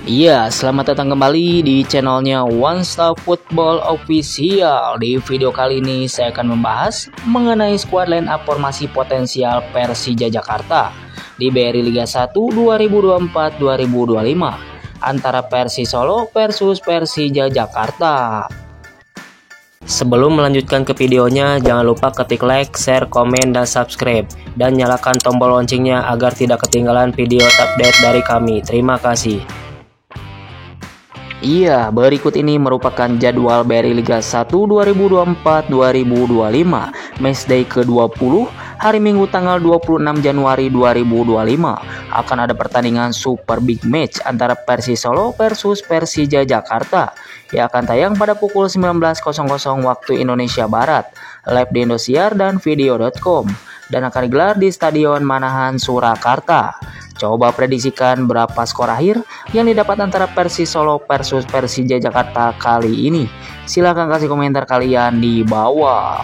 Iya, selamat datang kembali di channelnya One Stop Football Official. Di video kali ini saya akan membahas mengenai skuad line up formasi potensial Persija Jakarta di BRI Liga 1 2024-2025 antara Persis Solo versus Persija Jakarta. Sebelum melanjutkan ke videonya, jangan lupa ketik like, share, komen, dan subscribe. Dan nyalakan tombol loncengnya agar tidak ketinggalan video update dari kami. Terima kasih. Iya, berikut ini merupakan jadwal BRI Liga 1 2024-2025 Matchday ke-20 hari Minggu tanggal 26 Januari 2025. Akan ada pertandingan super big match antara Persis Solo versus Persija Jakarta yang akan tayang pada pukul 19.00 waktu Indonesia Barat, live di Indosiar dan video.com, dan akan digelar di Stadion Manahan Surakarta. Coba prediksikan berapa skor akhir yang didapat antara Persis Solo versus Persija Jakarta kali ini. Silahkan kasih komentar kalian di bawah.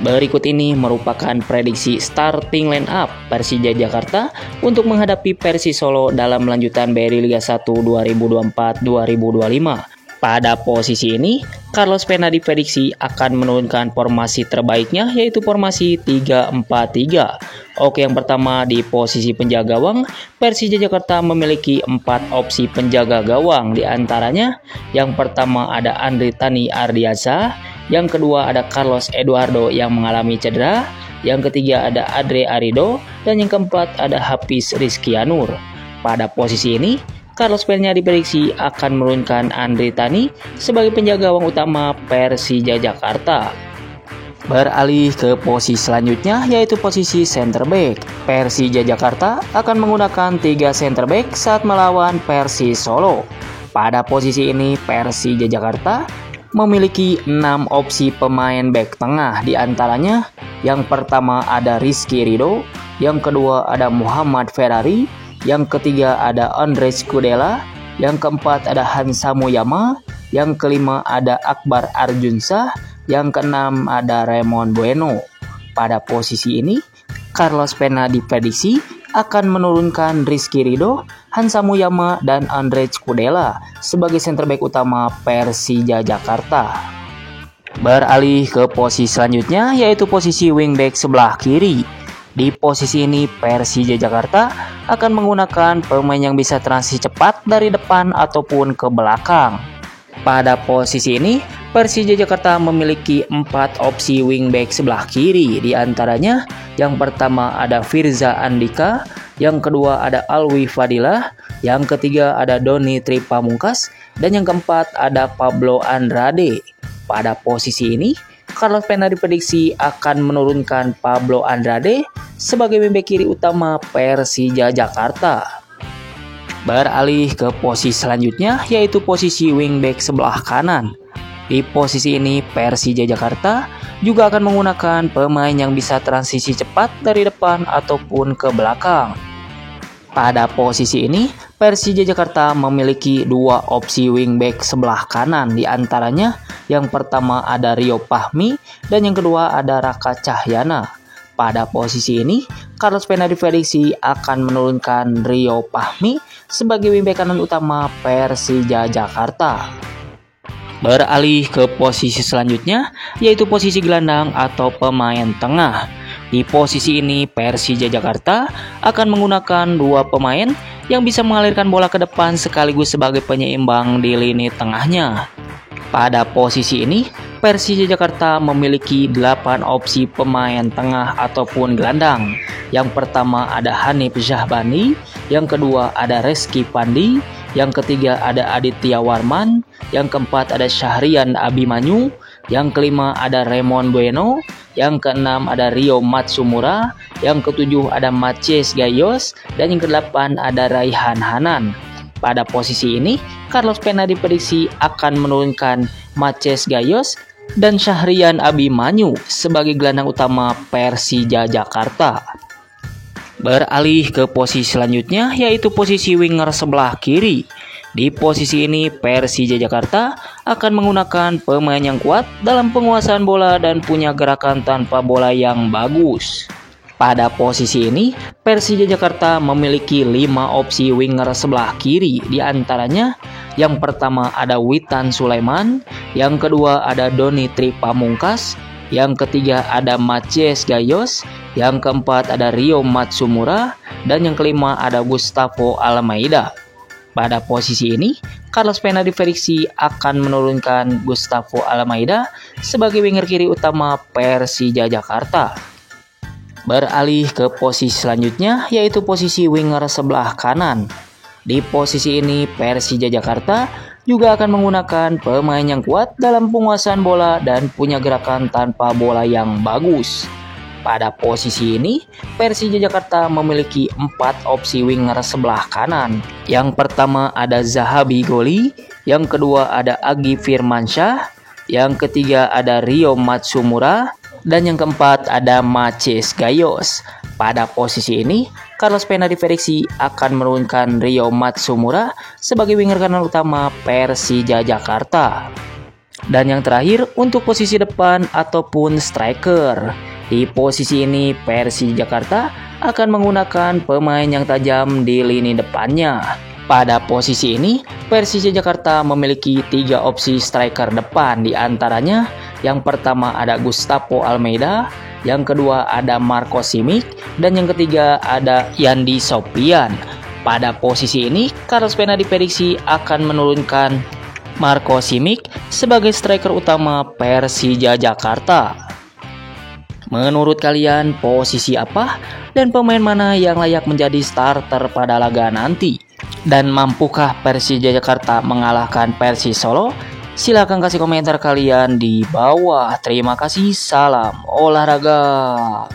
Berikut ini merupakan prediksi starting line up Persija Jakarta untuk menghadapi Persis Solo dalam lanjutan BRI Liga 1 2024-2025. Pada posisi ini, Carlos Pena diprediksi akan menurunkan formasi terbaiknya, yaitu formasi 3-4-3. Oke, yang pertama di posisi penjaga gawang, Persija Jakarta memiliki 4 opsi penjaga gawang. Di antaranya, yang pertama ada Andri Tani Ardiansyah, yang kedua ada Carlos Eduardo yang mengalami cedera, yang ketiga ada Adre Arido, dan yang keempat ada Hafiz Rizkyanur. Pada posisi ini, Carlos Pena diprediksi akan menurunkan Andri Tani sebagai penjaga gawang utama Persija Jakarta. Beralih ke posisi selanjutnya, yaitu posisi center back. Persija Jakarta akan menggunakan 3 center back saat melawan Persis Solo. Pada posisi ini, Persija Jakarta memiliki 6 opsi pemain back tengah. Di antaranya, yang pertama ada Rizky Ridho, yang kedua ada Muhammad Ferrari, yang ketiga ada Andres Kudela, yang keempat ada Hansa Muyama, yang kelima ada Akbar Arjunsyah, yang keenam ada Raymond Bueno. Pada posisi ini, Carlos Pena diprediksi akan menurunkan Rizky Ridho, Hansa Muyama, dan Andres Kudela sebagai center back utama Persija Jakarta. Beralih ke posisi selanjutnya, yaitu posisi wingback sebelah kiri. Di posisi ini, Persija Jakarta akan menggunakan pemain yang bisa transisi cepat dari depan ataupun ke belakang. Pada posisi ini, Persija Jakarta memiliki 4 opsi wingback sebelah kiri. Di antaranya, yang pertama ada Firza Andika, yang kedua ada Alwi Fadilah, yang ketiga ada Doni Tripamungkas, dan yang keempat ada Pablo Andrade. Pada posisi ini, Carlos Pena diprediksi akan menurunkan Pablo Andrade sebagai wingback kiri utama Persija Jakarta. Beralih ke posisi selanjutnya, yaitu posisi wingback sebelah kanan. Di posisi ini, Persija Jakarta juga akan menggunakan pemain yang bisa transisi cepat dari depan ataupun ke belakang. Pada posisi ini, Persija Jakarta memiliki 2 opsi wingback sebelah kanan. Di antaranya, yang pertama ada Rio Fahmi, dan yang kedua ada Raka Cahyana. Pada posisi ini, Carlos Pena diprediksi akan menurunkan Rio Fahmi sebagai wingback kanan utama Persija Jakarta. Beralih ke posisi selanjutnya, yaitu posisi gelandang atau pemain tengah. Di posisi ini, Persija Jakarta akan menggunakan 2 pemain yang bisa mengalirkan bola ke depan sekaligus sebagai penyeimbang di lini tengahnya. Pada posisi ini, Persija Jakarta memiliki 8 opsi pemain tengah ataupun gelandang. Yang pertama ada Hanif Syahbani, yang kedua ada Reski Pandi, yang ketiga ada Aditya Warman, yang keempat ada Syahrian Abimanyu, yang kelima ada Raymond Bueno, yang keenam ada Rio Matsumura, yang ketujuh ada Maciej Gayos, dan yang kedelapan ada Raihan Hanan. Pada posisi ini, Carlos Pena diprediksi akan menurunkan Maciej Gayos dan Syahrian Abimanyu sebagai gelandang utama Persija Jakarta. Beralih ke posisi selanjutnya, yaitu posisi winger sebelah kiri. Di posisi ini, Persija Jakarta akan menggunakan pemain yang kuat dalam penguasaan bola dan punya gerakan tanpa bola yang bagus. Pada posisi ini, Persija Jakarta memiliki 5 opsi winger sebelah kiri. Di antaranya, yang pertama ada Witan Sulaiman, yang kedua ada Doni Tri Pamungkas, yang ketiga ada Maciej Gayos, yang keempat ada Rio Matsumura, dan yang kelima ada Gustavo Almeida. Pada posisi ini, Carlos Pena diprediksi akan menurunkan Gustavo Almeida sebagai winger kiri utama Persija Jakarta. Beralih ke posisi selanjutnya, yaitu posisi winger sebelah kanan. Di posisi ini, Persija Jakarta juga akan menggunakan pemain yang kuat dalam penguasaan bola dan punya gerakan tanpa bola yang bagus. Pada posisi ini, Persija Jakarta memiliki 4 opsi winger sebelah kanan. Yang pertama ada Zahabi Goli, yang kedua ada Agi Firmansyah, yang ketiga ada Rio Matsumura, dan yang keempat ada Maciej Gayos. Pada posisi ini, Carlos Pena diprediksi akan menurunkan Rio Matsumura sebagai winger kanan utama Persija Jakarta. Dan yang terakhir untuk posisi depan ataupun striker. Di posisi ini, Persija Jakarta akan menggunakan pemain yang tajam di lini depannya. Pada posisi ini, Persija Jakarta memiliki 3 opsi striker depan. Di antaranya, yang pertama ada Gustavo Almeida, yang kedua ada Marco Simic, dan yang ketiga ada Yandi Sopian. Pada posisi ini, Carlos Pena diprediksi akan menurunkan Marco Simic sebagai striker utama Persija Jakarta. Menurut kalian, posisi apa dan pemain mana yang layak menjadi starter pada laga nanti? Dan mampukah Persija Jakarta mengalahkan Persis Solo? Silahkan kasih komentar kalian di bawah. Terima kasih, salam olahraga.